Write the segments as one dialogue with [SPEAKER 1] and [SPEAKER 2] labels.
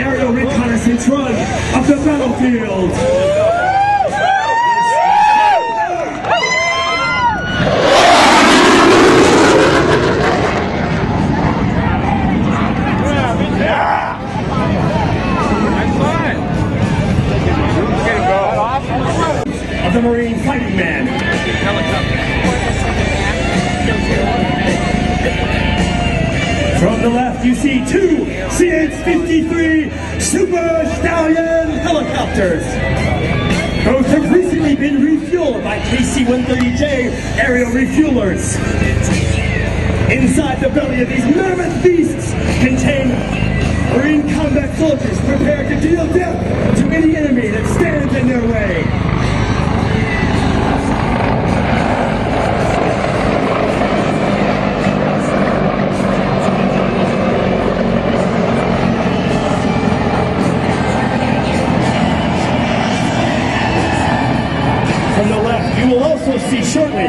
[SPEAKER 1] aerial reconnaissance run of the battlefield. Of the Marine Fighting Man. From the left, you see two CH-53 Super Stallion helicopters. Both have recently been refueled by KC-130J aerial refuelers. Inside the belly of these mammoth beasts contain Marine combat soldiers prepared to deal death to any enemy that stands in their way. From the left, you will also see shortly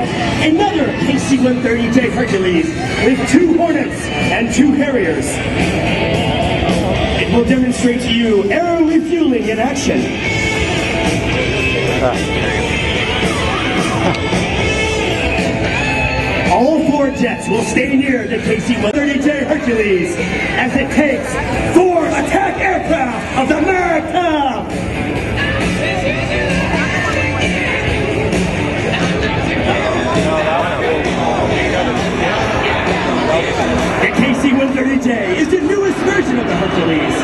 [SPEAKER 1] another KC-130J Hercules with 2 Hornets and 2 Harriers. It will demonstrate to you aero refueling in action. All 4 jets will stay near the KC-130J Hercules as it takes 4 attack aircraft of the Maritime. The KC-130J is the newest version of the Hercules.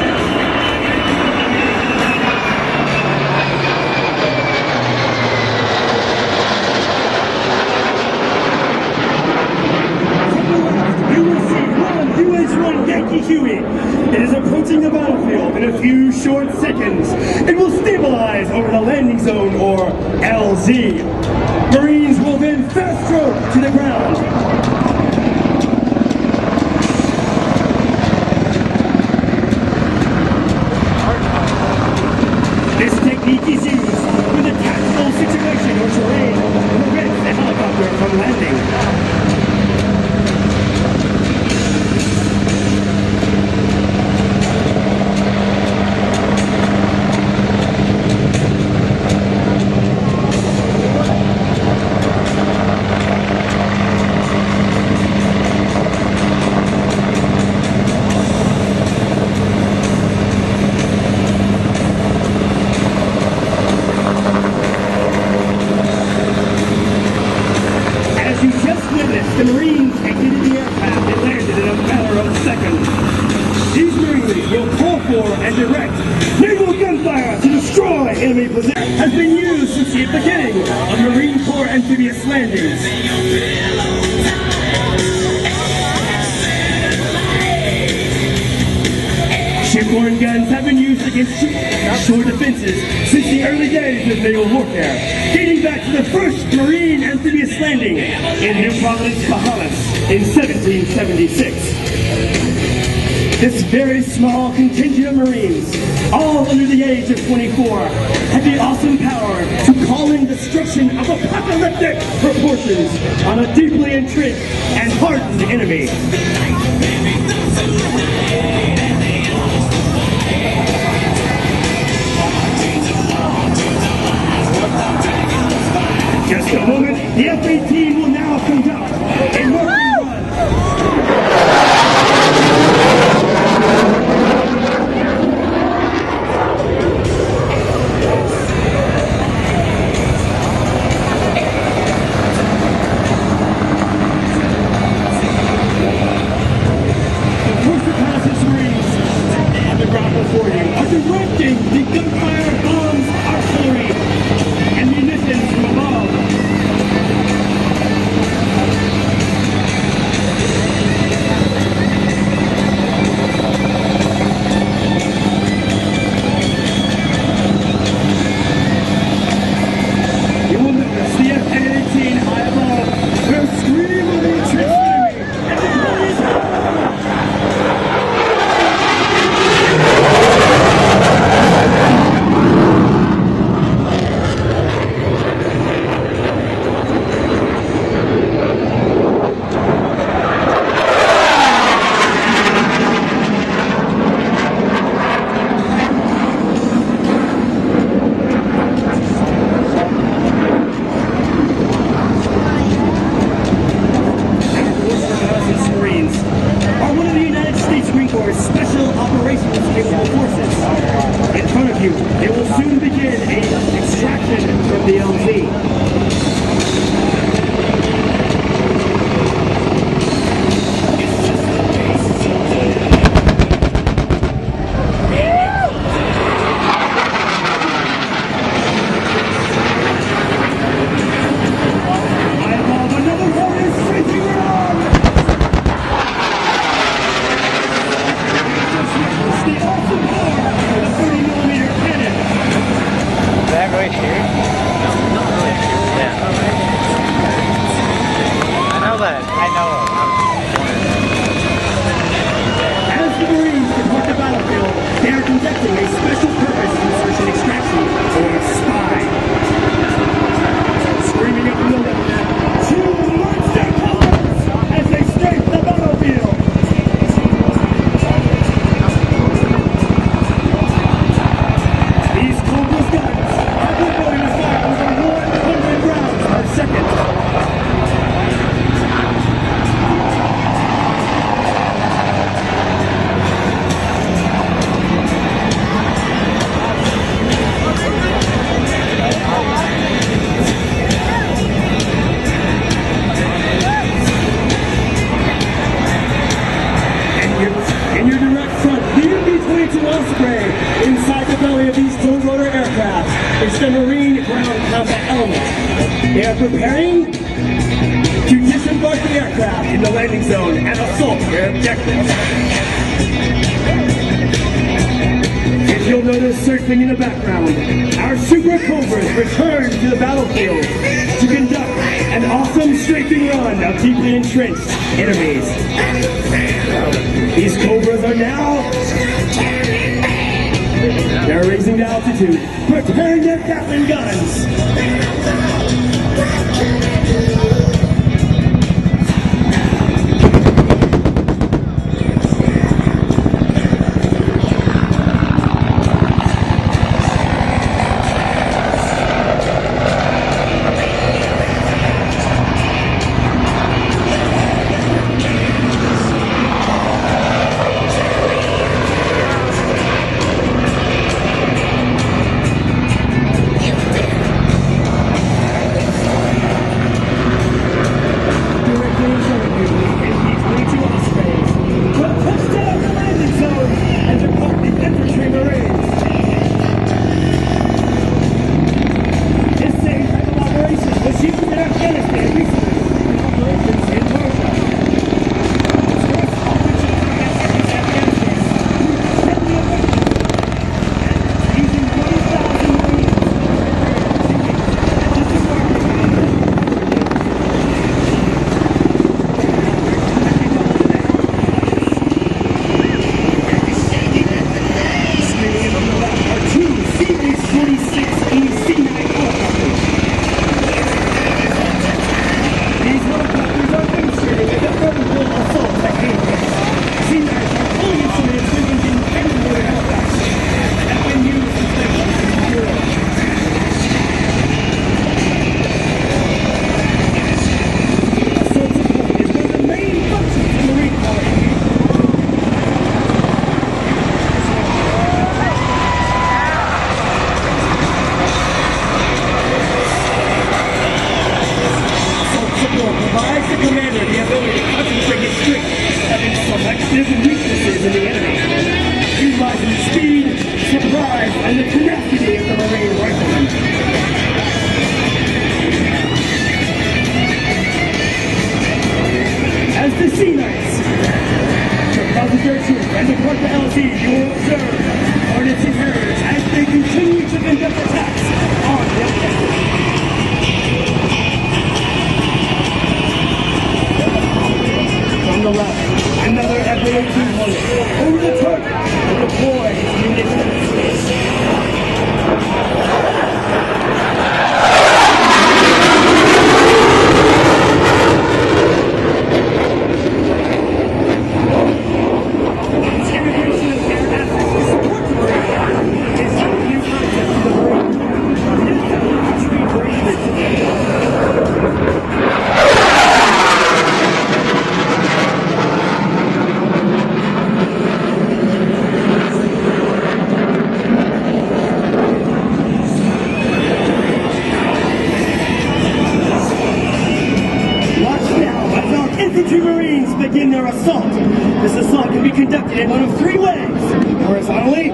[SPEAKER 1] You will see one UH-1 Yankee Huey. It is approaching the battlefield in a few short seconds. It will stabilize over the landing zone, or LZ. Marines will then fast stroke to the ground. This technique is used when a tactical situation or terrain prevents the helicopter from landing. The Marines exited the aircraft and landed in a matter of seconds. These Marines will call for and direct naval gunfire to destroy enemy positions. Has been used since the beginning of Marine Corps amphibious landings. Shipborne guns have been used against shore defenses since the early days of naval warfare, dating back to the first Marine amphibious landing in New Providence, Bahamas in 1776. This very small contingent of Marines, all under the age of 24, had the awesome power to call in destruction of apocalyptic proportions on a deeply entrenched and hardened enemy. Just a moment, the F-18 will now conduct a marking run. The first reconnaissance for Special Operations Capable Forces. In front of you, they will soon begin a extraction from the LZ. It's the Marine Ground Combat Element. They are preparing to disembark the aircraft in the landing zone and assault their objectives. If you'll notice circling in the background, our Super Cobras return to the battlefield to conduct an awesome strafing run of deeply entrenched enemies. These Cobras are now they're raising to altitude, preparing their Gatling guns. Weaknesses in the enemy, utilizing the speed, surprise, and the tenacity of the Marine riflemen. As the Sea Knights deposit their troops and depart the LZ, you will observe Hornets and Harriers as they continue to conduct attacks on the objective. From the left, another F-18 Hornet over the target to deploy munitions. Integration of air assets to support the Marine is a new concept to the Marine. This assault can be conducted in one of three ways: horizontally,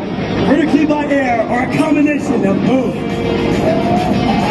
[SPEAKER 1] vertically by air, or a combination of both.